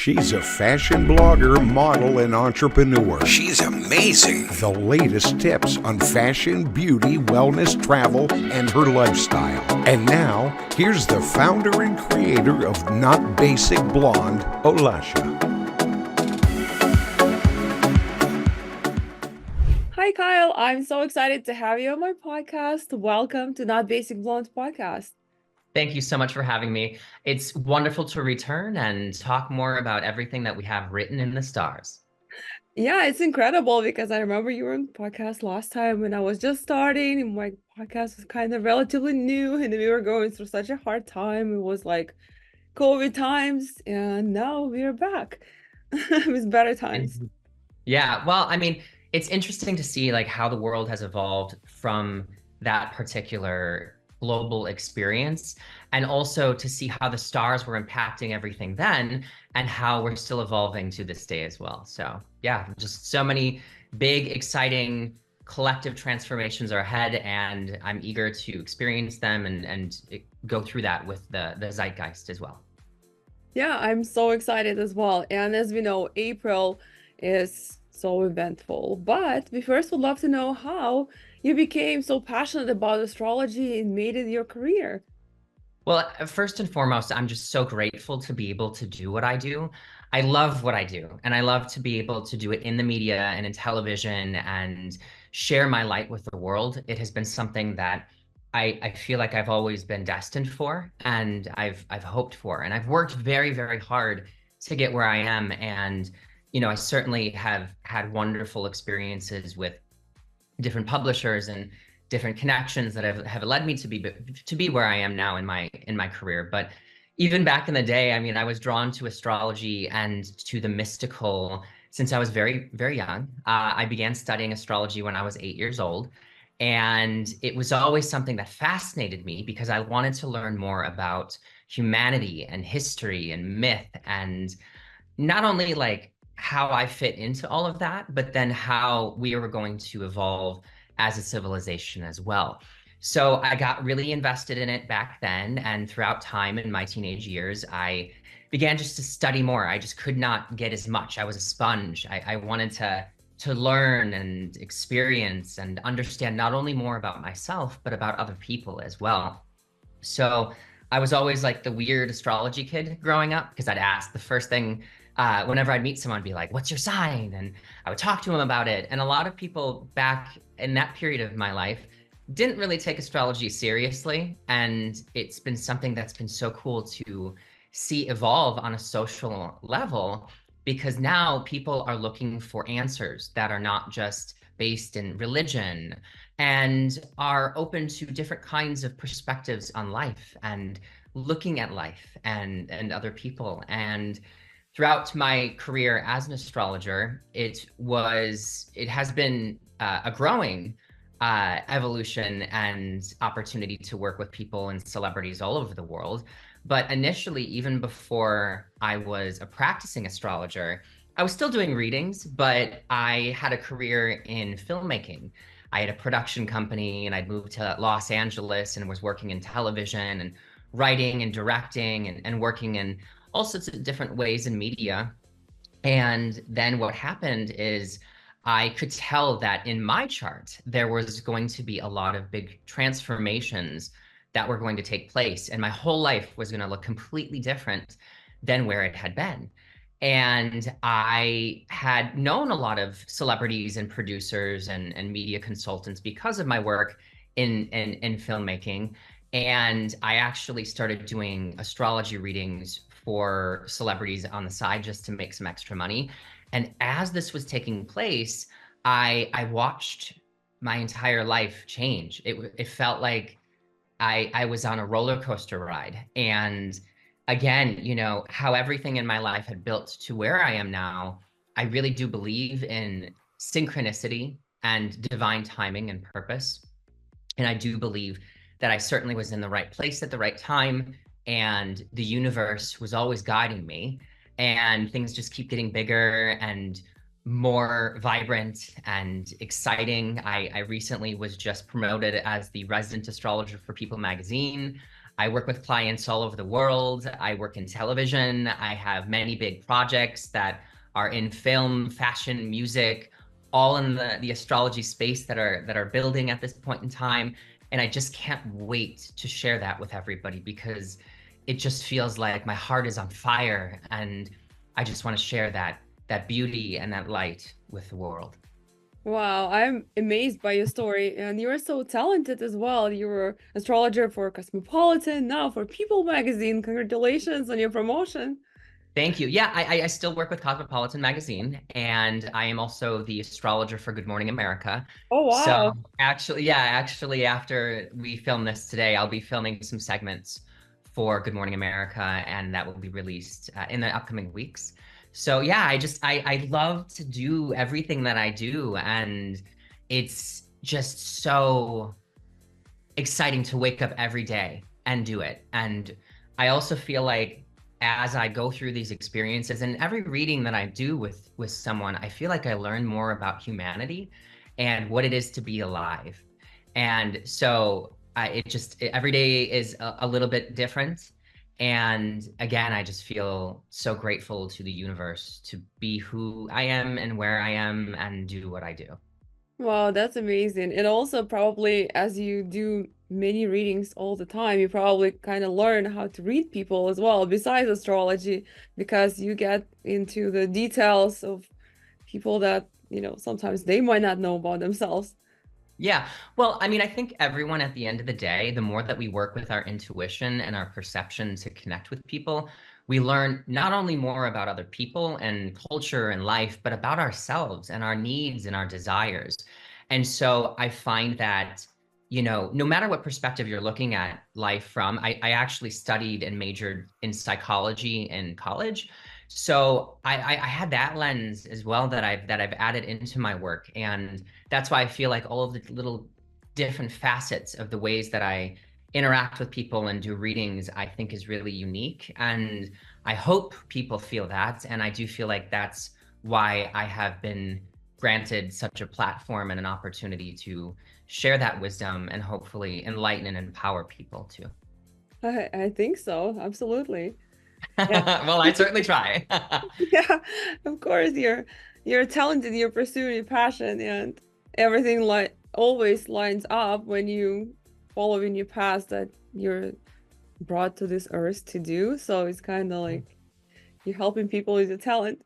She's a fashion blogger, model, and entrepreneur. She's amazing. The latest tips on fashion, beauty, wellness, travel, and her lifestyle. And now, here's the founder and creator of Not Basic Blonde, Olasha. Hi, Kyle. I'm so excited to have you on my podcast. Welcome to Not Basic Blonde podcast. Thank you so much for having me. It's wonderful to return and talk more about everything that we have written in the stars. Yeah, it's incredible because I remember you were on the podcast last time when I was just starting and my podcast was kind of relatively new and we were going through such a hard time. It was like COVID times and now we're back with better times. Yeah, well, I mean, it's interesting to see like how the world has evolved from that particular global experience, and also to see how the stars were impacting everything then and how we're still evolving to this day as well. So yeah, just so many big, exciting collective transformations are ahead, and I'm eager to experience them and go through that with the zeitgeist as well. Yeah, I'm so excited as well. And as we know, April is so eventful. But we first would love to know how you became so passionate about astrology and made it your career. Well, first and foremost, I'm just so grateful to be able to do what I do. I love what I do, and I love to be able to do it in the media and in television and share my light with the world. It has been something that I feel like I've always been destined for, and I've hoped for, and I've worked very, very hard to get where I am. And I certainly have had wonderful experiences with different publishers and different connections that have led me to be where I am now in my career. But even back in the day, I mean, I was drawn to astrology and to the mystical since I was very, very young. I began studying astrology when I was 8 years old. And it was always something that fascinated me because I wanted to learn more about humanity and history and myth, and not only like how I fit into all of that, but then how we were going to evolve as a civilization as well. So I got really invested in it back then, and throughout time in my teenage years, I began just to study more. I just could not get as much. I was a sponge. I wanted to learn and experience and understand not only more about myself, but about other people as well. So I was always like the weird astrology kid growing up, because I'd ask the first thing whenever I'd meet someone, I'd be like, what's your sign? And I would talk to them about it. And a lot of people back in that period of my life didn't really take astrology seriously. And it's been something that's been so cool to see evolve on a social level, because now people are looking for answers that are not just based in religion and are open to different kinds of perspectives on life and looking at life and other people. And throughout my career as an astrologer, it has been a growing evolution and opportunity to work with people and celebrities all over the world. But initially, even before I was a practicing astrologer, I was still doing readings, but I had a career in filmmaking. I had a production company, and I'd moved to Los Angeles and was working in television and writing and directing and working in all sorts of different ways in media. And then what happened is I could tell that in my chart, there was going to be a lot of big transformations that were going to take place. And my whole life was going to look completely different than where it had been. And I had known a lot of celebrities and producers and media consultants because of my work in filmmaking. And I actually started doing astrology readings for celebrities on the side just to make some extra money. And as this was taking place, I watched my entire life change. It felt like I was on a roller coaster ride. And again, how everything in my life had built to where I am now, I really do believe in synchronicity and divine timing and purpose. And I do believe that I certainly was in the right place at the right time, and the universe was always guiding me, and things just keep getting bigger and more vibrant and exciting. I recently was just promoted as the resident astrologer for People magazine. I work with clients all over the world. I work in television. I have many big projects that are in film, fashion, music, all in the astrology space that are building at this point in time. And I just can't wait to share that with everybody because it just feels like my heart is on fire, and I just want to share that beauty and that light with the world. Wow, I'm amazed by your story, and you're so talented as well. You were astrologer for Cosmopolitan, now for People magazine. Congratulations on your promotion. Thank you. Yeah, I still work with Cosmopolitan magazine, and I am also the astrologer for Good Morning America. Oh, So wow. actually, after we film this today, I'll be filming some segments for Good Morning America, and that will be released in the upcoming weeks. So yeah, I love to do everything that I do, and it's just so exciting to wake up every day and do it. And I also feel like as I go through these experiences and every reading that I do with someone, I feel like I learn more about humanity and what it is to be alive. And so every day is a little bit different. And again, I just feel so grateful to the universe to be who I am and where I am and do what I do. Wow, that's amazing. And also probably as you do many readings all the time, you probably kind of learn how to read people as well, besides astrology, because you get into the details of people that, sometimes they might not know about themselves. Yeah. Well, I mean, I think everyone at the end of the day, the more that we work with our intuition and our perception to connect with people, we learn not only more about other people and culture and life, but about ourselves and our needs and our desires. And so I find that, no matter what perspective you're looking at life from, I actually studied and majored in psychology in college. So I had that lens as well that I've added into my work. And that's why I feel like all of the little different facets of the ways that I interact with people and do readings, I think is really unique. And I hope people feel that. And I do feel like that's why I have been granted such a platform and an opportunity to share that wisdom and hopefully enlighten and empower people too. I think so, absolutely. Yeah. Well, I certainly try. Yeah, of course you're talented, you're pursuing your passion, and everything like always lines up when you follow in your path that you're brought to this earth to do. So it's kind of like you're helping people with your talent.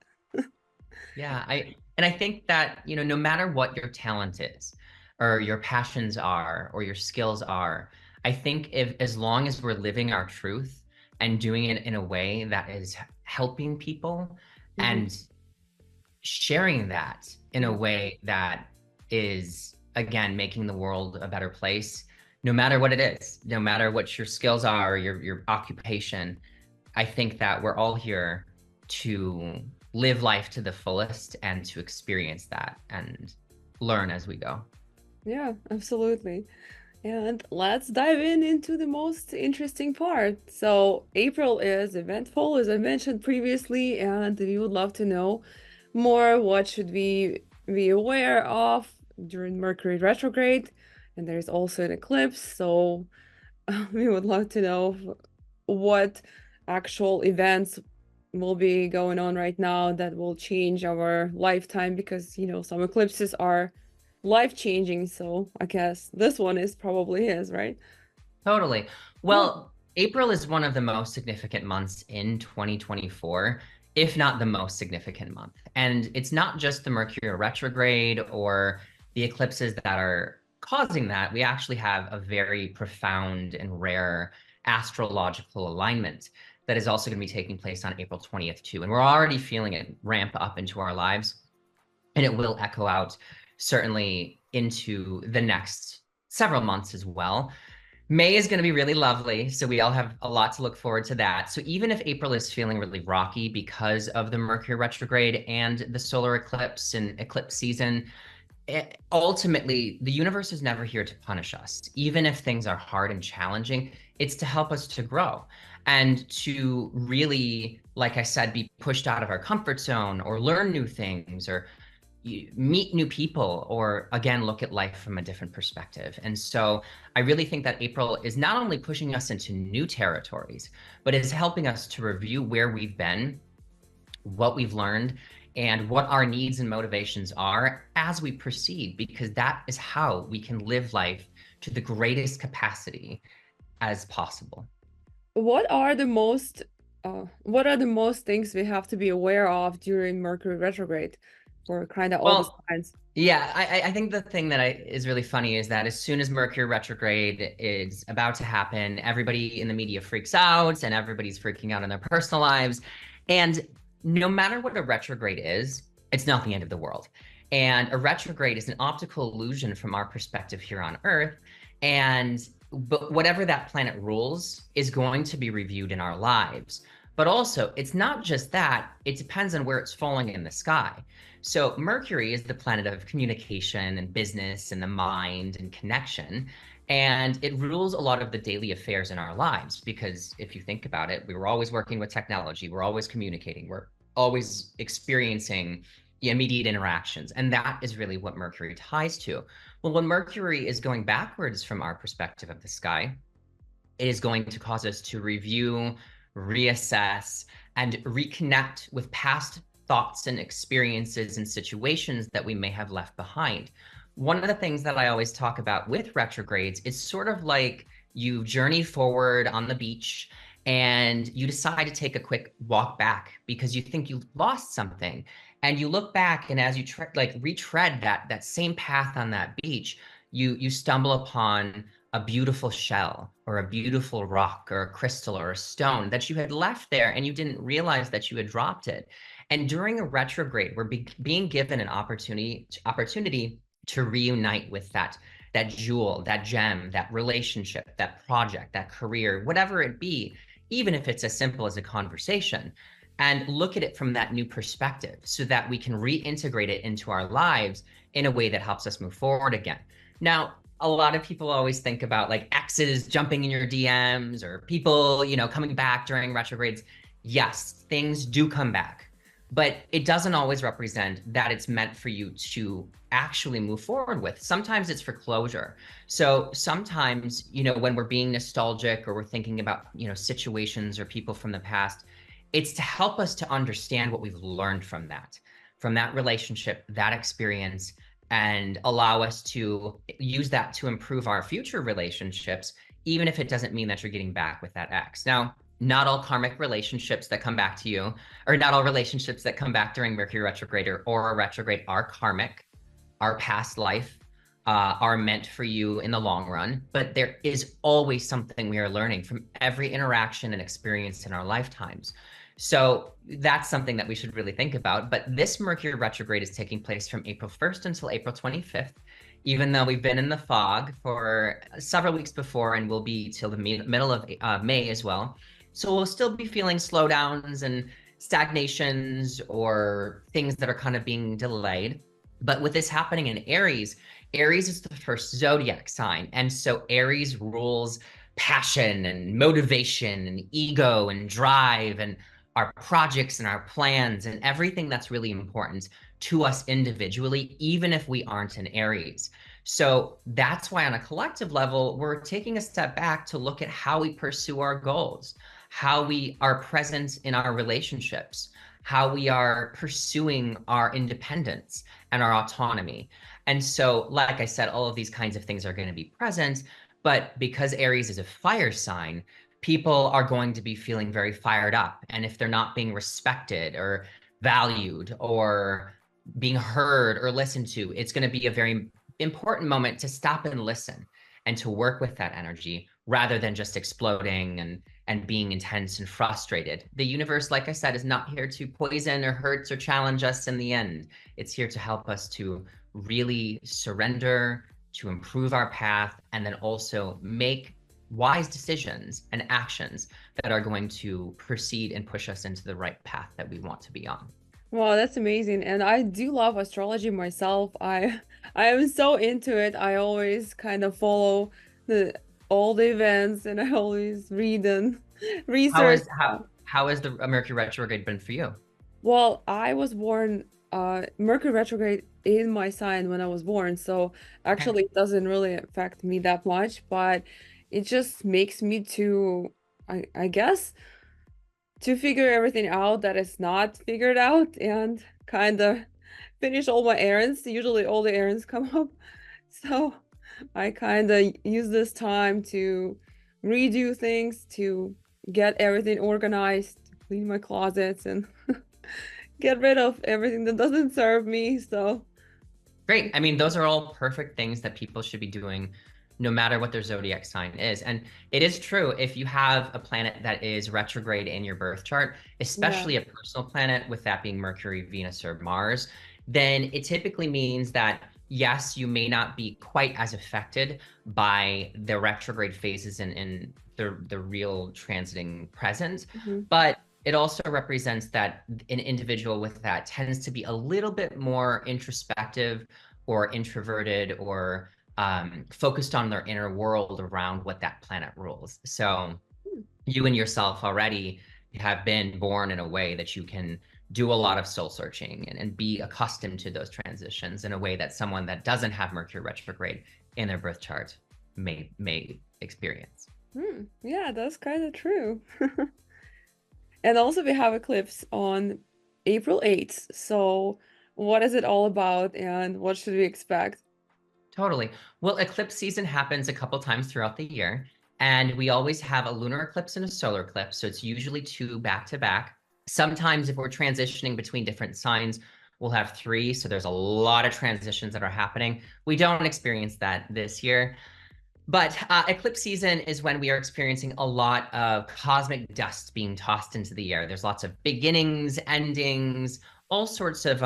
Yeah, I think that, no matter what your talent is or your passions are or your skills are, I think if as long as we're living our truth and doing it in a way that is helping people Mhm. and sharing that in a Yeah. way that is again making the world a better place, no matter what it is, no matter what your skills are or your occupation, I think that we're all here to live life to the fullest and to experience that and learn as we go. Yeah, absolutely. And let's dive into the most interesting part. So, April is eventful, as I mentioned previously, and we would love to know more. What should we be aware of during Mercury retrograde? And there's also an eclipse, so we would love to know what actual events will be going on right now that will change our lifetime because, some eclipses are life-changing. So I guess this one is probably is, right? Totally. Yeah. Well, April is one of the most significant months in 2024, if not the most significant month. And it's not just the Mercury retrograde or the eclipses that are causing that. We actually have a very profound and rare astrological alignment that is also going to be taking place on April 20th, too. And we're already feeling it ramp up into our lives. And it will echo out certainly into the next several months as well. May is going to be really lovely. So we all have a lot to look forward to that. So even if April is feeling really rocky because of the Mercury retrograde and the solar eclipse and eclipse season, ultimately, the universe is never here to punish us. Even if things are hard and challenging, it's to help us to grow and to really, like I said, be pushed out of our comfort zone or learn new things or meet new people, or again, look at life from a different perspective. And so I really think that April is not only pushing us into new territories, but is helping us to review where we've been, what we've learned, and what our needs and motivations are as we proceed, because that is how we can live life to the greatest capacity as possible. What are the most things we have to be aware of during Mercury retrograde for kind of all the Well, signs? yeah, I think the thing that is really funny is that as soon as Mercury retrograde is about to happen, everybody in the media freaks out and everybody's freaking out in their personal lives. And no matter what a retrograde is, it's not the end of the world. And a retrograde is an optical illusion from our perspective here on Earth. But whatever that planet rules is going to be reviewed in our lives. But also, it's not just that, it depends on where it's falling in the sky. So Mercury is the planet of communication and business and the mind and connection. And it rules a lot of the daily affairs in our lives, because if you think about it, we were always working with technology, we're always communicating, we're always experiencing the immediate interactions. And that is really what Mercury ties to. Well, when Mercury is going backwards from our perspective of the sky, it is going to cause us to review, reassess, and reconnect with past thoughts and experiences and situations that we may have left behind. One of the things that I always talk about with retrogrades is sort of like you journey forward on the beach and you decide to take a quick walk back because you think you lost something. And you look back, and as you retread that same path on that beach, you stumble upon a beautiful shell or a beautiful rock or a crystal or a stone that you had left there and you didn't realize that you had dropped it. And during a retrograde, we're being given an opportunity to reunite with that jewel, that gem, that relationship, that project, that career, whatever it be, even if it's as simple as a conversation, and look at it from that new perspective so that we can reintegrate it into our lives in a way that helps us move forward again. Now, a lot of people always think about like exes jumping in your DMs or people, coming back during retrogrades. Yes, things do come back, but it doesn't always represent that it's meant for you to actually move forward with. Sometimes it's for closure. So sometimes, when we're being nostalgic or we're thinking about, situations or people from the past, it's to help us to understand what we've learned from that relationship, that experience, and allow us to use that to improve our future relationships, even if it doesn't mean that you're getting back with that ex. Now, not all karmic relationships that come back to you, or not all relationships that come back during Mercury retrograde or a retrograde are karmic, are past life, are meant for you in the long run. But there is always something we are learning from every interaction and experience in our lifetimes. So that's something that we should really think about. But this Mercury retrograde is taking place from April 1st until April 25th, even though we've been in the fog for several weeks before, and will be till the middle of May as well. So we'll still be feeling slowdowns and stagnations or things that are kind of being delayed. But with this happening in Aries, Aries is the first zodiac sign. And so Aries rules passion and motivation and ego and drive and our projects and our plans and everything that's really important to us individually, even if we aren't in Aries. So that's why on a collective level, we're taking a step back to look at how we pursue our goals, how we are present in our relationships, how we are pursuing our independence and our autonomy. And so, like I said, all of these kinds of things are going to be present, but because Aries is a fire sign, people are going to be feeling very fired up. And if they're not being respected or valued or being heard or listened to, it's going to be a very important moment to stop and listen and to work with that energy rather than just exploding and being intense and frustrated. The universe, like I said, is not here to poison or hurt or challenge us in the end. It's here to help us to really surrender, to improve our path, and then also make wise decisions and actions that are going to proceed and push us into the right path that we want to be on. Wow, that's amazing. And I do love astrology myself. I am so into it. I always kind of follow all the events and I always read and research. How has the Mercury retrograde been for you? Well, I was born Mercury retrograde in my sign when I was born, so Okay. actually it doesn't really affect me that much, but it just makes me to, I guess, to figure everything out that is not figured out and kind of finish all my errands. Usually all the errands come up. So I kind of use this time to redo things, to get everything organized, clean my closets, and get rid of everything that doesn't serve me. So, Great. I mean, those are all perfect things that people should be doing no matter what their zodiac sign is. And it is true, if you have a planet that is retrograde in your birth chart, yeah. especially a personal planet, with that being Mercury, Venus, or Mars, then it typically means that, yes, you may not be quite as affected by the retrograde phases in the real transiting present, Mhm. but it also represents that an individual with that tends to be a little bit more introspective or introverted or focused on their inner world around what that planet rules. So Hmm. you and yourself already have been born in a way that you can do a lot of soul searching and be accustomed to those transitions in a way that someone that doesn't have Mercury retrograde in their birth chart may experience. Yeah, that's kind of true. And also we have eclipse on April 8th. So what is it all about and what should we expect? Totally. Well, eclipse season happens a couple times throughout the year, and we always have a lunar eclipse and a solar eclipse. So it's usually two back to back. Sometimes, if we're transitioning between different signs, we'll have three. So there's a lot of transitions that are happening. We don't experience that this year. But eclipse season is when we are experiencing a lot of cosmic dust being tossed into the air. There's lots of beginnings, endings, all sorts of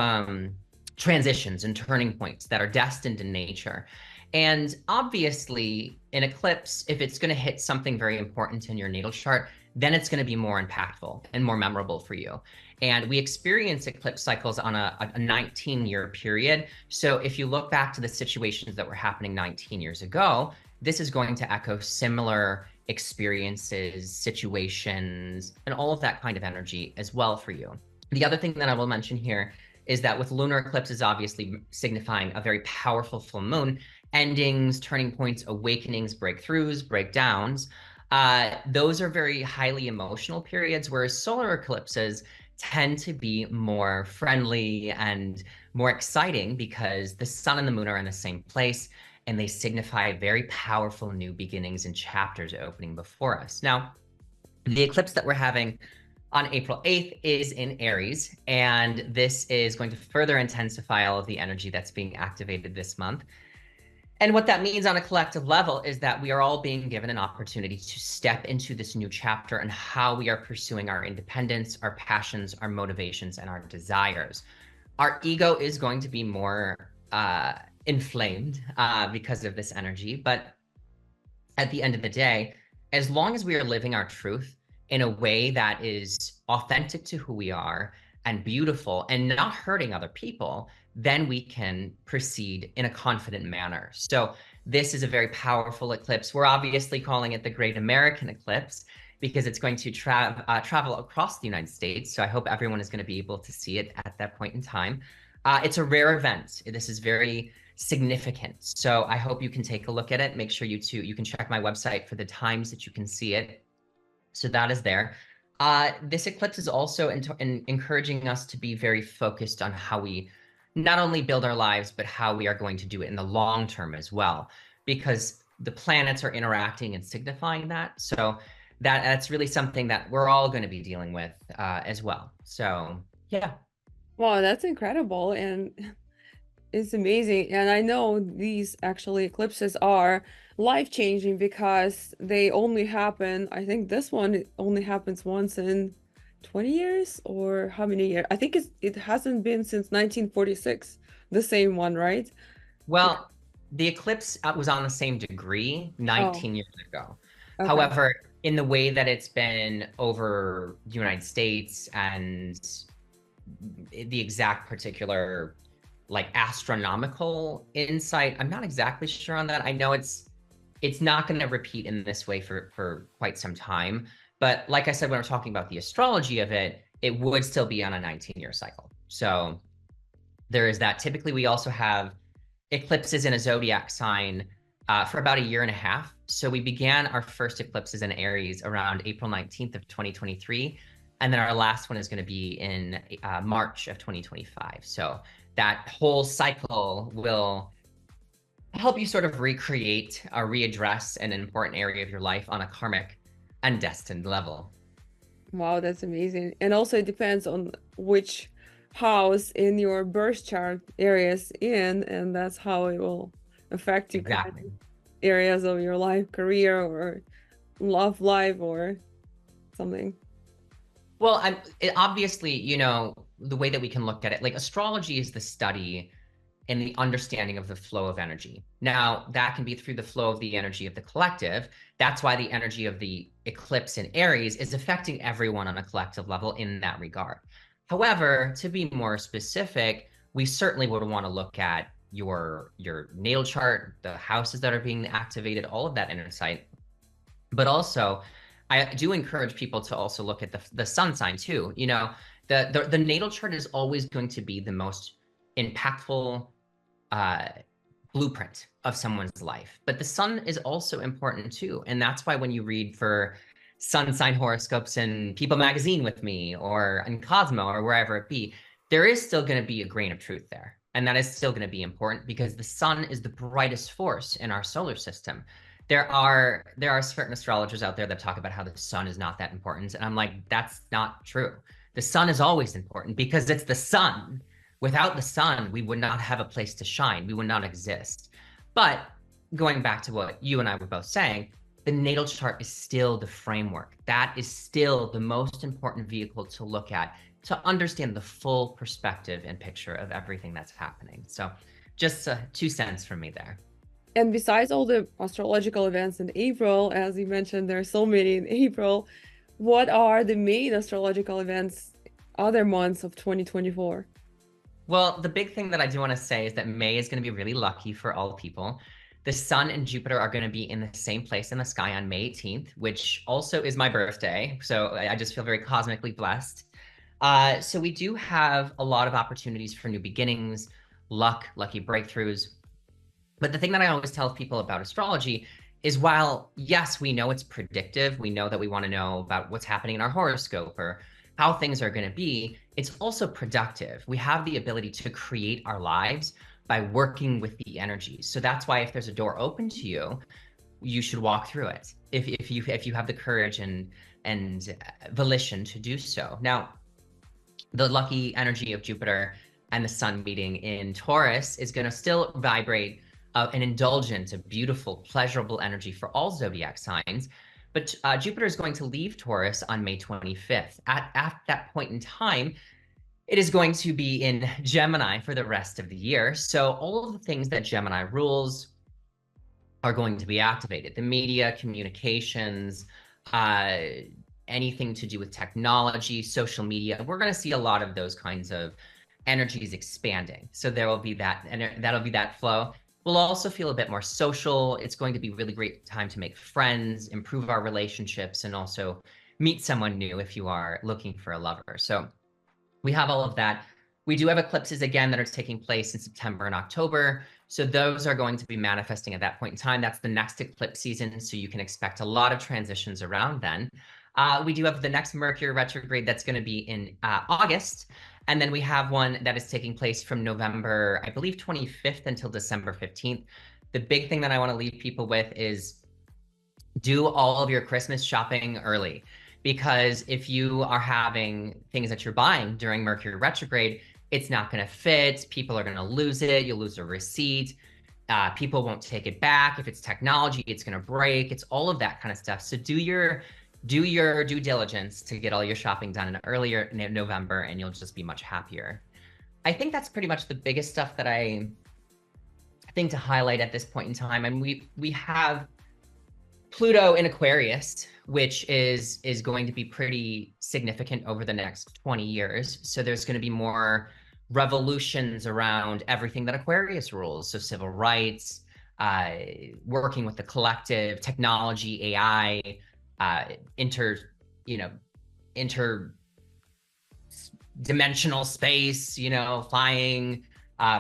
transitions and turning points that are destined in nature. And obviously, an eclipse, if it's going to hit something very important in your natal chart, then it's going to be more impactful and more memorable for you. And we experience eclipse cycles on a 19-year period. So if you look back to the situations that were happening 19 years ago, this is going to echo similar experiences, situations, and all of that kind of energy as well for you. The other thing that I will mention here is that with lunar eclipses obviously signifying a very powerful full moon, endings, turning points, awakenings, breakthroughs, breakdowns, those are very highly emotional periods, whereas solar eclipses tend to be more friendly and more exciting because the sun and the moon are in the same place and they signify very powerful new beginnings and chapters opening before us. Now, the eclipse that we're having on April 8th is in Aries, and this is going to further intensify all of the energy that's being activated this month. And what that means on a collective level is that we are all being given an opportunity to step into this new chapter and how we are pursuing our independence, our passions, our motivations, and our desires. Our ego is going to be more inflamed because of this energy. But at the end of the day, as long as we are living our truth in a way that is authentic to who we are and beautiful and not hurting other people, then we can proceed in a confident manner. So this is a very powerful eclipse. We're obviously calling it the Great American Eclipse because it's going to travel across the United States. So I hope everyone is going to be able to see it at that point in time. It's a rare event. This is very significant. So I hope you can take a look at it. Make sure you can check my website for the times that you can see it. So that is there. This eclipse is also encouraging us to be very focused on how we not only build our lives, but how we are going to do it in the long term as well, because the planets are interacting and signifying that. So that's really something that we're all going to be dealing with as well. So yeah. Wow, that's incredible. And it's amazing. And I know these actually eclipses are life-changing because they only happen, I think this one only happens once in 20 years or how many years? I think it hasn't been since 1946, the same one, right? Yeah. Well, the eclipse was on the same degree Oh, 19 years ago. okay. However, in the way that it's been over the United States and the exact particular like astronomical insight, I'm not exactly sure on that. I know it's not going to repeat in this way for quite some time. But like I said, when we're talking about the astrology of it, it would still be on a 19-year cycle. So there is that. Typically, we also have eclipses in a zodiac sign for about a year and a half. So we began our first eclipses in Aries around April 19th of 2023. And then our last one is going to be in March of 2025. So that whole cycle will help you sort of recreate or readdress an important area of your life on a karmic and destined level. Wow, that's amazing. And also it depends on which house in your birth chart areas in, and that's how it will affect you kind Exactly. of areas of your life, career, or love life, or something. Well, obviously, you know, the way that we can look at it, like astrology is the study and the understanding of the flow of energy. Now, that can be through the flow of the energy of the collective. That's why the energy of the eclipse in Aries is affecting everyone on a collective level in that regard. However, to be more specific, we certainly would want to look at your natal chart, the houses that are being activated, all of that insight. But also, I do encourage people to also look at the sun sign too. You know, the natal chart is always going to be the most impactful uh, blueprint of someone's life. But the sun is also important too. And that's why when you read for sun sign horoscopes in People magazine with me or in Cosmo or wherever it be, there is still going to be a grain of truth there. And that is still going to be important because the sun is the brightest force in our solar system. There are certain astrologers out there that talk about how the sun is not that important. And I'm like, that's not true. The sun is always important because it's the sun. Without the sun, we would not have a place to shine. We would not exist. But going back to what you and I were both saying, the natal chart is still the framework. That is still the most important vehicle to look at to understand the full perspective and picture of everything that's happening. So just 2 cents from me there. And besides all the astrological events in April, as you mentioned, there are so many in April, what are the main astrological events other months of 2024? Well, the big thing that I do want to say is that May is going to be really lucky for all people. The Sun and Jupiter are going to be in the same place in the sky on May 18th, which also is my birthday. So I just feel very cosmically blessed. So we do have a lot of opportunities for new beginnings, luck, lucky breakthroughs. But the thing that I always tell people about astrology is while, yes, we know it's predictive, we know that we want to know about what's happening in our horoscope or how things are going to be, it's also productive. We have the ability to create our lives by working with the energies. So that's why if there's a door open to you, you should walk through it if you have the courage and volition to do so. Now, the lucky energy of Jupiter and the sun meeting in Taurus is going to still vibrate an indulgent, a beautiful, pleasurable energy for all zodiac signs. But Jupiter is going to leave Taurus on May 25th. At that point in time, it is going to be in Gemini for the rest of the year. So all of the things that Gemini rules are going to be activated. The media, communications, anything to do with technology, social media. We're going to see a lot of those kinds of energies expanding. So there will be that, and that'll be that flow. We'll also feel a bit more social. It's going to be a really great time to make friends, improve our relationships, and also meet someone new if you are looking for a lover. So we have all of that. We do have eclipses again that are taking place in September and October. So those are going to be manifesting at that point in time. That's the next eclipse season. So you can expect a lot of transitions around then. We do have the next Mercury retrograde that's going to be in August. And then we have one that is taking place from November, I believe, 25th until December 15th. The big thing that I want to leave people with is do all of your Christmas shopping early. Because if you are having things that you're buying during Mercury retrograde, it's not going to fit. People are going to lose it. You'll lose a receipt. People won't take it back. If it's technology, it's going to break. It's all of that kind of stuff. So do your due diligence to get all your shopping done in earlier November, and you'll just be much happier. I think that's pretty much the biggest stuff that I think to highlight at this point in time. And we have Pluto in Aquarius, which is going to be pretty significant over the next 20 years. So there's going to be more revolutions around everything that Aquarius rules. So civil rights, working with the collective, technology, AI, interdimensional space, flying,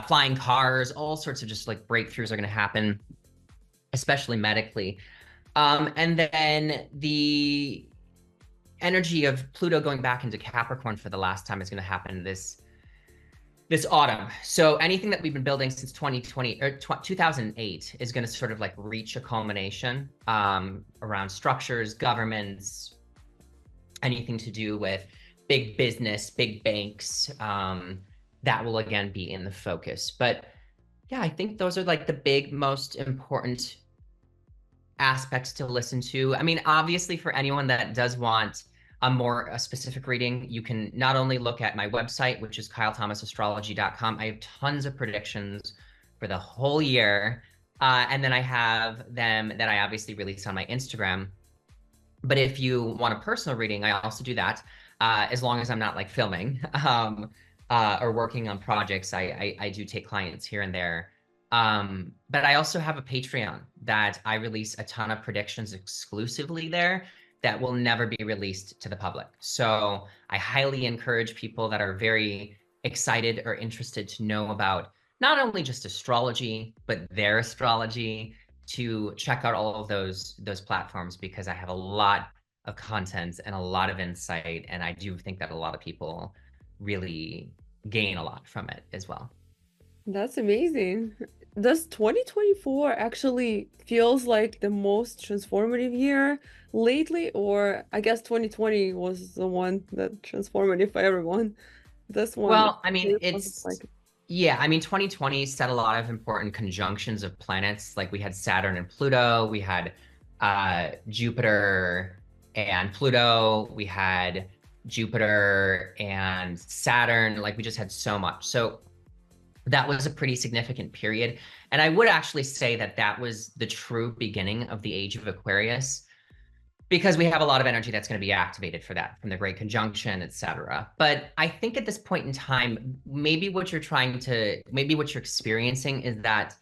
flying cars, all sorts of just like breakthroughs are going to happen, especially medically. And then the energy of Pluto going back into Capricorn for the last time is going to happen this autumn. So anything that we've been building since 2020 or 2008 is going to sort of like reach a culmination around structures, governments, anything to do with big business, big banks. That will again be in the focus. But yeah, I think those are like the big, most important aspects to listen to. I mean, obviously, for anyone that does want a specific reading, you can not only look at my website, which is kylethomasastrology.com. I have tons of predictions for the whole year. And then I have them that I obviously release on my Instagram. But if you want a personal reading, I also do that, as long as I'm not like filming or working on projects. I do take clients here and there. But I also have a Patreon that I release a ton of predictions exclusively there that will never be released to the public. So I highly encourage people that are very excited or interested to know about not only just astrology, but their astrology, to check out all of those platforms, because I have a lot of content and a lot of insight. And I do think that a lot of people really gain a lot from it as well. That's amazing. Does 2024 actually feels like the most transformative year lately, or I guess 2020 was the one that transformative for everyone. This one Well, I mean, was like, yeah, I mean, 2020 set a lot of important conjunctions of planets. Like we had Saturn and Pluto, we had Jupiter and Pluto, we had Jupiter and Saturn. Like we just had so much. So that was a pretty significant period. And I would actually say that that was the true beginning of the age of Aquarius, because we have a lot of energy that's going to be activated for that from the Great Conjunction, et cetera. But I think at this point in time, maybe what you're experiencing is that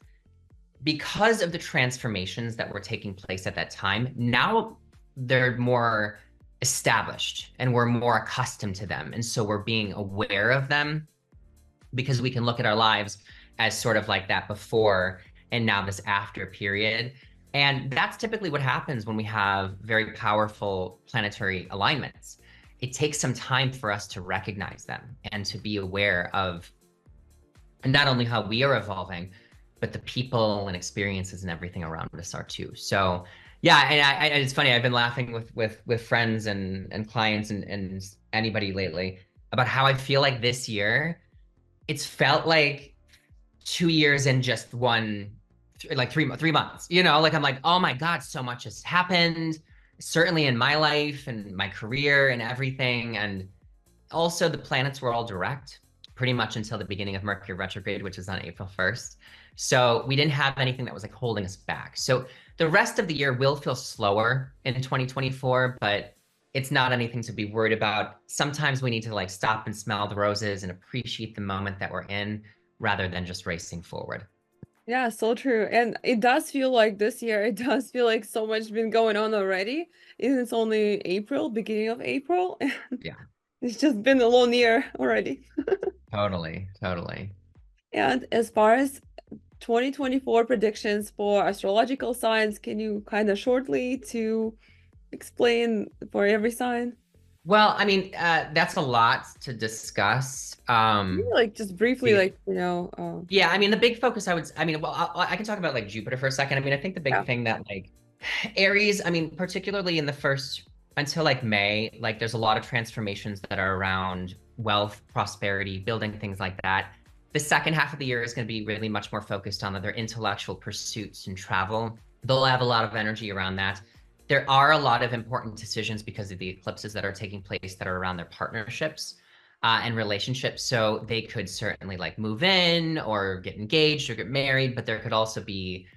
because of the transformations that were taking place at that time, now they're more established and we're more accustomed to them. And so we're being aware of them, because we can look at our lives as sort of like that before and now this after period. And that's typically what happens when we have very powerful planetary alignments. It takes some time for us to recognize them and to be aware of not only how we are evolving, but the people and experiences and everything around us are too. So yeah, and it's funny, I've been laughing with friends and clients and anybody lately about how I feel like this year, it's felt like 2 years in just like 3 months, you know, like I'm like, oh my God, so much has happened, certainly in my life and my career and everything. And also the planets were all direct pretty much until the beginning of Mercury retrograde, which is on April 1st. So we didn't have anything that was like holding us back. So the rest of the year will feel slower in 2024, but it's not anything to be worried about. Sometimes we need to like stop and smell the roses and appreciate the moment that we're in, rather than just racing forward. yeah, so true. And it does feel like this year, it does feel like so much been going on already. And it's only April, beginning of April. And Yeah, it's just been a long year already. totally. And as far as 2024 predictions for astrological signs, can you kind of shortly to explain for every sign? Well, I mean, that's a lot to discuss. Maybe like just briefly, like, you know, Yeah, I mean, the big focus I can talk about like Jupiter for a second. I mean, I think the big thing that like Aries, I mean, particularly in the first until like May, like there's a lot of transformations that are around wealth, prosperity, building things like that. The second half of the year is going to be really much more focused on their intellectual pursuits and travel. They'll have a lot of energy around that. There are a lot of important decisions because of the eclipses that are taking place that are around their partnerships and relationships. So they could certainly like move in or get engaged or get married, but there could also be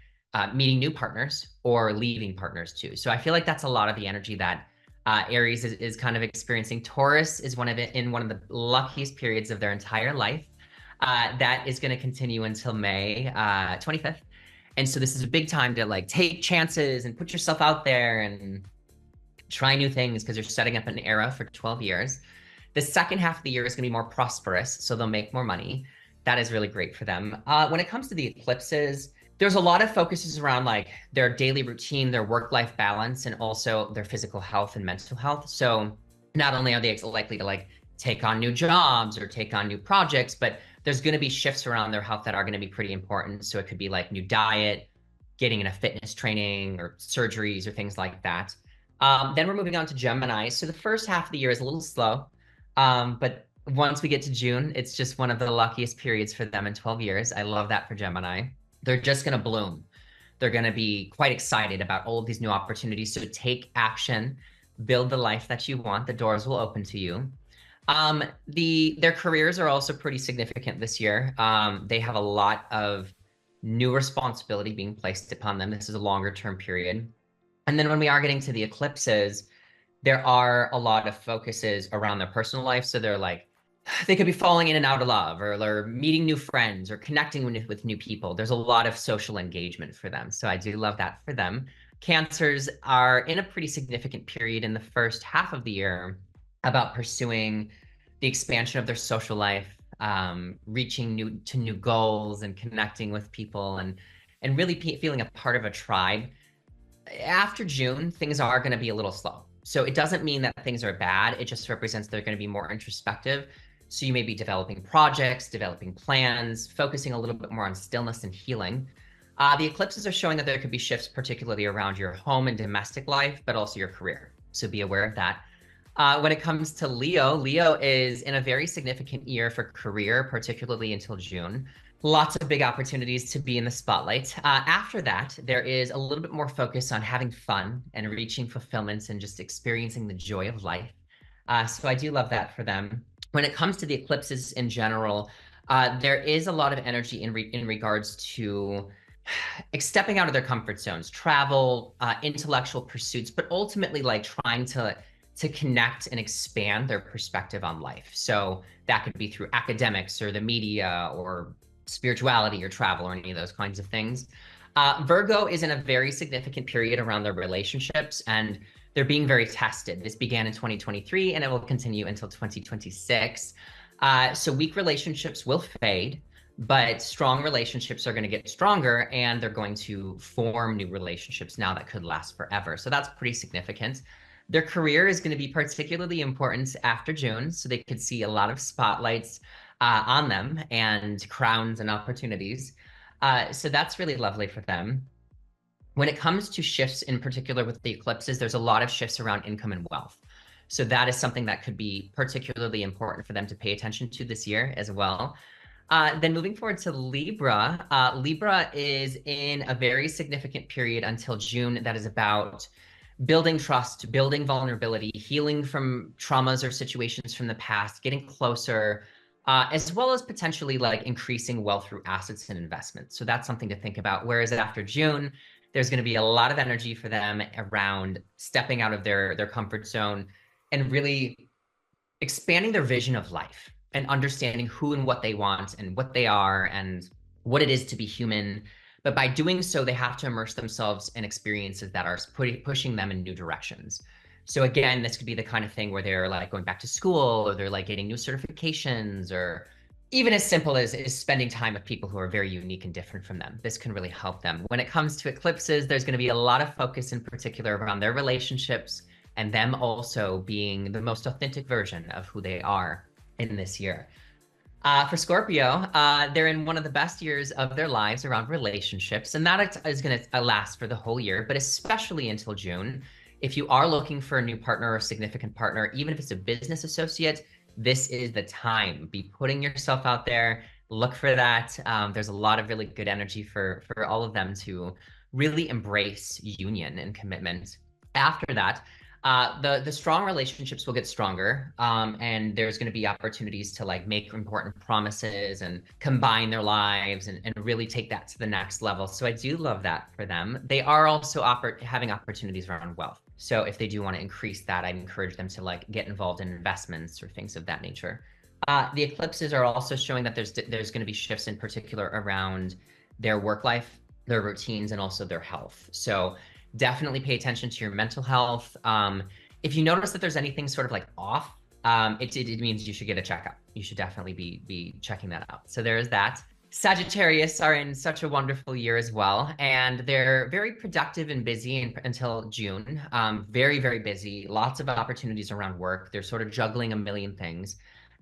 meeting new partners or leaving partners too. So I feel like that's a lot of the energy that Aries is kind of experiencing. Taurus is in one of the luckiest periods of their entire life. That is going to continue until May 25th. And so this is a big time to like take chances and put yourself out there and try new things, because you're setting up an era for 12 years. The second half of the year is going to be more prosperous, so they'll make more money. That is really great for them. When it comes to the eclipses, there's a lot of focuses around like their daily routine, their work-life balance, and also their physical health and mental health. So not only are they likely to like take on new jobs or take on new projects, but there's going to be shifts around their health that are going to be pretty important. So it could be like new diet, getting in a fitness training or surgeries or things like that. Then we're moving on to Gemini. So the first half of the year is a little slow, but once we get to June, it's just one of the luckiest periods for them in 12 years. I love that for Gemini. They're just going to bloom. They're going to be quite excited about all of these new opportunities. So take action, build the life that you want. The doors will open to you. Their careers are also pretty significant this year. They have a lot of new responsibility being placed upon them. This is a longer term period. And then when we are getting to the eclipses, there are a lot of focuses around their personal life. So they're like, they could be falling in and out of love, or they're meeting new friends or connecting with new people. There's a lot of social engagement for them. So I do love that for them. Cancers are in a pretty significant period in the first half of the year about pursuing the expansion of their social life, reaching new goals and connecting with people, and really feeling a part of a tribe. After June, things are going to be a little slow. So it doesn't mean that things are bad. It just represents they're going to be more introspective. So you may be developing projects, developing plans, focusing a little bit more on stillness and healing. The eclipses are showing that there could be shifts, particularly around your home and domestic life, but also your career. So be aware of that. When it comes to Leo, Leo is in a very significant year for career, particularly until June. Lots of big opportunities to be in the spotlight. After that, there is a little bit more focus on having fun and reaching fulfillment and just experiencing the joy of life. So I do love that for them. When it comes to the eclipses in general, there is a lot of energy in regards to stepping out of their comfort zones, travel, intellectual pursuits, but ultimately like trying to connect and expand their perspective on life. So that could be through academics or the media or spirituality or travel or any of those kinds of things. Virgo is in a very significant period around their relationships, and they're being very tested. This began in 2023 and it will continue until 2026. So weak relationships will fade, but strong relationships are going to get stronger, and they're going to form new relationships now that could last forever. So that's pretty significant. Their career is going to be particularly important after June, so they could see a lot of spotlights on them and crowns and opportunities. So that's really lovely for them. When it comes to shifts in particular with the eclipses, there's a lot of shifts around income and wealth. So that is something that could be particularly important for them to pay attention to this year as well. Then moving forward to Libra, Libra is in a very significant period until June that is about building trust, building vulnerability, healing from traumas or situations from the past, getting closer, as well as potentially like increasing wealth through assets and investments. So that's something to think about. Whereas after June, there's going to be a lot of energy for them around stepping out of their comfort zone and really expanding their vision of life and understanding who and what they want and what they are and what it is to be human. But by doing so, they have to immerse themselves in experiences that are pushing them in new directions. So again, this could be the kind of thing where they're like going back to school, or they're like getting new certifications, or even as simple as spending time with people who are very unique and different from them. This can really help them. When it comes to eclipses, there's going to be a lot of focus in particular around their relationships and them also being the most authentic version of who they are in this year. For Scorpio, they're in one of the best years of their lives around relationships, and that is going to last for the whole year, but especially until June. If you are looking for a new partner or a significant partner, even if it's a business associate, this is the time. Be putting yourself out there, look for that. There's a lot of really good energy for all of them to really embrace union and commitment. After that, the strong relationships will get stronger, and there's going to be opportunities to like make important promises and combine their lives and really take that to the next level. So I do love that for them. They are also having opportunities around wealth. So if they do want to increase that, I'd encourage them to like get involved in investments or things of that nature. The eclipses are also showing that there's going to be shifts in particular around their work life, their routines, and also their health. So definitely pay attention to your mental health. If you notice that there's anything sort of like off, it means you should get a checkup. You should definitely be checking that out. So there is that. Sagittarius are in such a wonderful year as well, and they're very productive and busy until June. Very, very busy, lots of opportunities around work. They're sort of juggling a million things.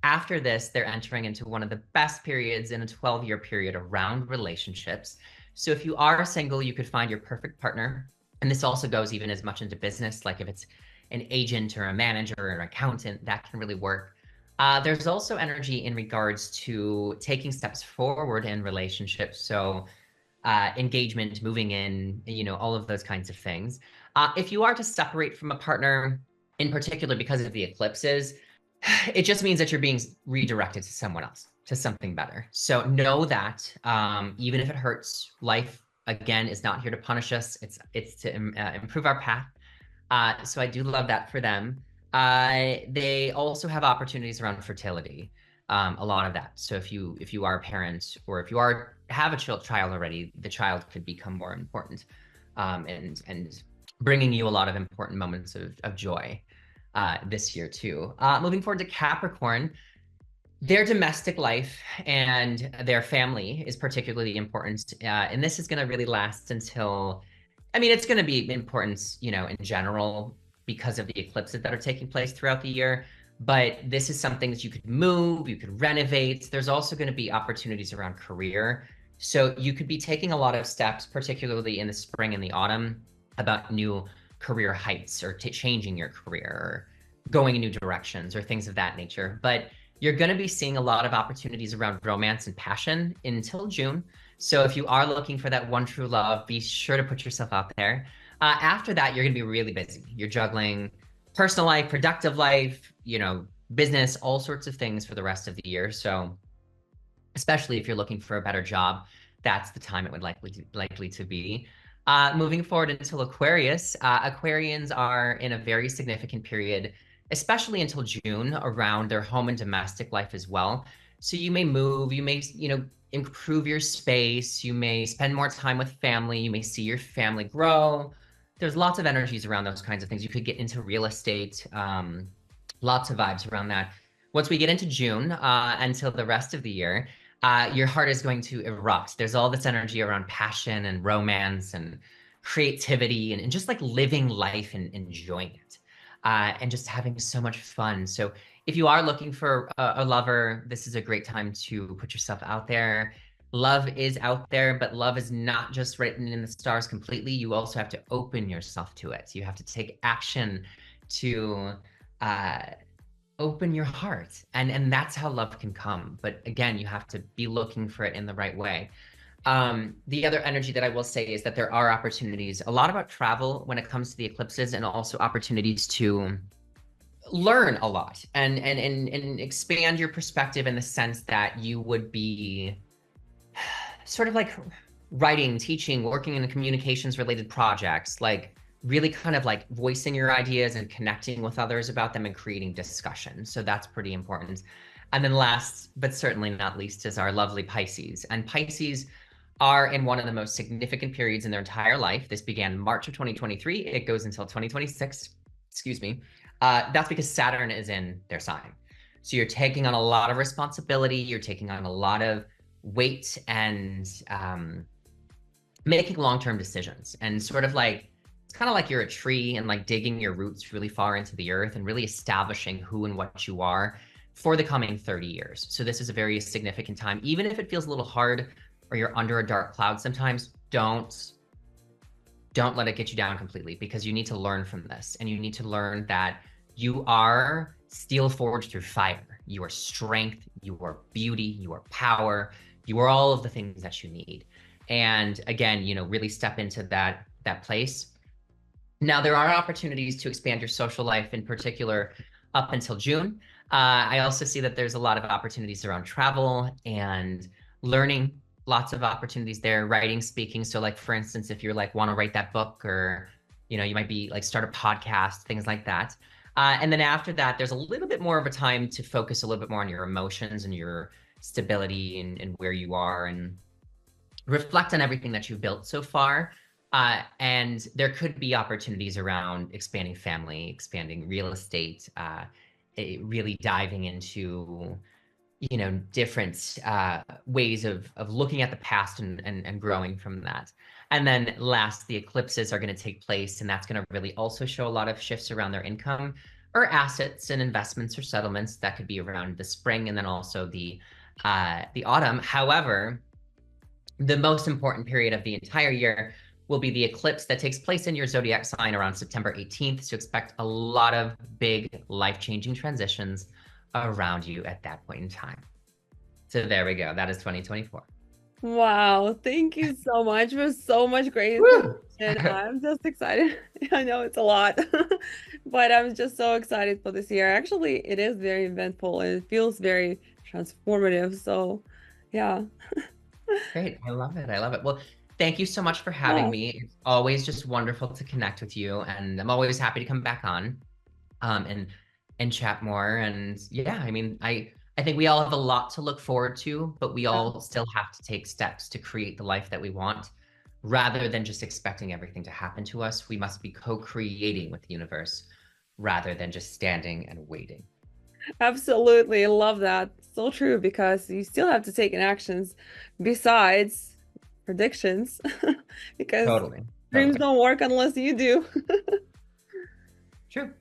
After this, they're entering into one of the best periods in a 12-year period around relationships. So if you are single, you could find your perfect partner. And this also goes even as much into business, like if it's an agent or a manager or an accountant, that can really work. There's also energy in regards to taking steps forward in relationships. So engagement, moving in, all of those kinds of things. If you are to separate from a partner, in particular because of the eclipses, it just means that you're being redirected to someone else, to something better. So know that even if it hurts, life, again, is not here to punish us. It's to improve our path. So I do love that for them. They also have opportunities around fertility, a lot of that. So if you are a parent, or if you have a child already, the child could become more important, and bringing you a lot of important moments of joy this year too. Moving forward to Capricorn, their domestic life and their family is particularly important, and this is going to really last until, I mean, it's going to be important, in general, because of the eclipses that are taking place throughout the year. But this is something that you could move, you could renovate. There's also going to be opportunities around career. So you could be taking a lot of steps, particularly in the spring and the autumn, about new career heights, or changing your career, or going in new directions, or things of that nature. But you're going to be seeing a lot of opportunities around romance and passion until June. So if you are looking for that one true love, be sure to put yourself out there. After that, you're going to be really busy. You're juggling personal life, productive life, business, all sorts of things for the rest of the year. So especially if you're looking for a better job, that's the time it would likely to be. Moving forward until Aquarius, Aquarians are in a very significant period, especially until June, around their home and domestic life as well. So you may move, you may, improve your space, you may spend more time with family, you may see your family grow. There's lots of energies around those kinds of things. You could get into real estate, lots of vibes around that. Once we get into June, until the rest of the year, your heart is going to erupt. There's all this energy around passion and romance and creativity, and just like living life and enjoying it, and just having so much fun. So if you are looking for a lover, this is a great time to put yourself out there. Love is out there, but love is not just written in the stars completely. You also have to open yourself to it. You have to take action to open your heart, and that's how love can come. But again, you have to be looking for it in the right way. The other energy that I will say is that there are opportunities, a lot about travel when it comes to the eclipses, and also opportunities to learn a lot and expand your perspective, in the sense that you would be sort of like writing, teaching, working in communications related projects, like really kind of like voicing your ideas and connecting with others about them and creating discussion. So that's pretty important. And then last, but certainly not least, is our lovely Pisces. And Pisces are in one of the most significant periods in their entire life. This began March of 2023. It goes until 2026, excuse me. That's because Saturn is in their sign. So you're taking on a lot of responsibility. You're taking on a lot of weight, and making long-term decisions, and sort of like, it's kind of like you're a tree, and like digging your roots really far into the earth, and really establishing who and what you are for the coming 30 years. So this is a very significant time. Even if it feels a little hard, or you're under a dark cloud sometimes, don't let it get you down completely, because you need to learn from this, and you need to learn that you are steel forged through fire. You are strength, you are beauty, you are power, you are all of the things that you need. And again, really step into that place. Now, there are opportunities to expand your social life, in particular, up until June. I also see that there's a lot of opportunities around travel and learning, lots of opportunities there, writing, speaking. So like, for instance, if you're like, want to write that book, or, you might be like, start a podcast, things like that. And then after that, there's a little bit more of a time to focus a little bit more on your emotions and your stability, and where you are, and reflect on everything that you've built so far. And there could be opportunities around expanding family, expanding real estate, really diving into, you know, different ways of looking at the past and growing from that. And then last, the eclipses are going to take place, and that's going to really also show a lot of shifts around their income or assets and investments or settlements. That could be around the spring and then also the autumn. However, the most important period of the entire year will be the eclipse that takes place in your zodiac sign around September 18th. So expect a lot of big life-changing transitions around you at that point in time. So there we go. That is 2024. Wow, thank you so much for so much great Woo! information. I'm just excited. I know it's a lot, but I'm just so excited for this year. Actually, it is very eventful and it feels very transformative. So, yeah. Great. I love it. I love it. Well, thank you so much for having Yeah. me. It's always just wonderful to connect with you, and I'm always happy to come back on and chat more. And yeah, I mean, I think we all have a lot to look forward to, but we all still have to take steps to create the life that we want. Rather than just expecting everything to happen to us, we must be co-creating with the universe rather than just standing and waiting. Absolutely. I love that. So true, because you still have to take in actions besides predictions, because Totally. dreams Totally. don't work unless you do. True.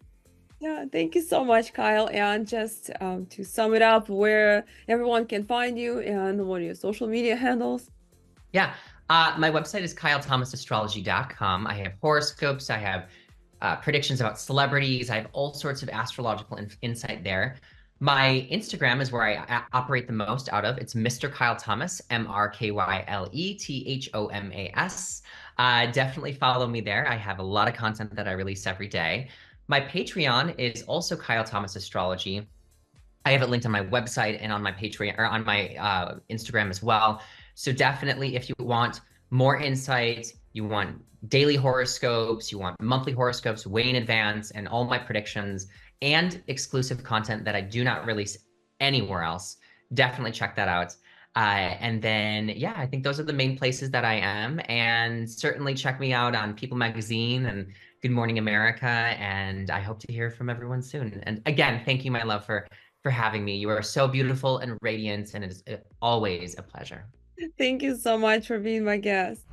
Yeah, thank you so much, Kyle. And just to sum it up, where everyone can find you and what are your social media handles? Yeah. My website is kylethomasastrology.com. I have horoscopes. I have predictions about celebrities. I have all sorts of astrological insight there. My Instagram is where I operate the most out of. It's Mr. Kyle Thomas, MrKylethomas. Definitely follow me there. I have a lot of content that I release every day. My Patreon is also Kyle Thomas Astrology. I have it linked on my website and on my Patreon or on my Instagram as well. So definitely, if you want more insight, you want daily horoscopes, you want monthly horoscopes way in advance, and all my predictions and exclusive content that I do not release anywhere else, definitely check that out. And then, yeah, I think those are the main places that I am. And certainly check me out on People Magazine and Good Morning America. And I hope to hear from everyone soon. And again, thank you, my love, for having me. You are so beautiful and radiant, and it is always a pleasure. Thank you so much for being my guest.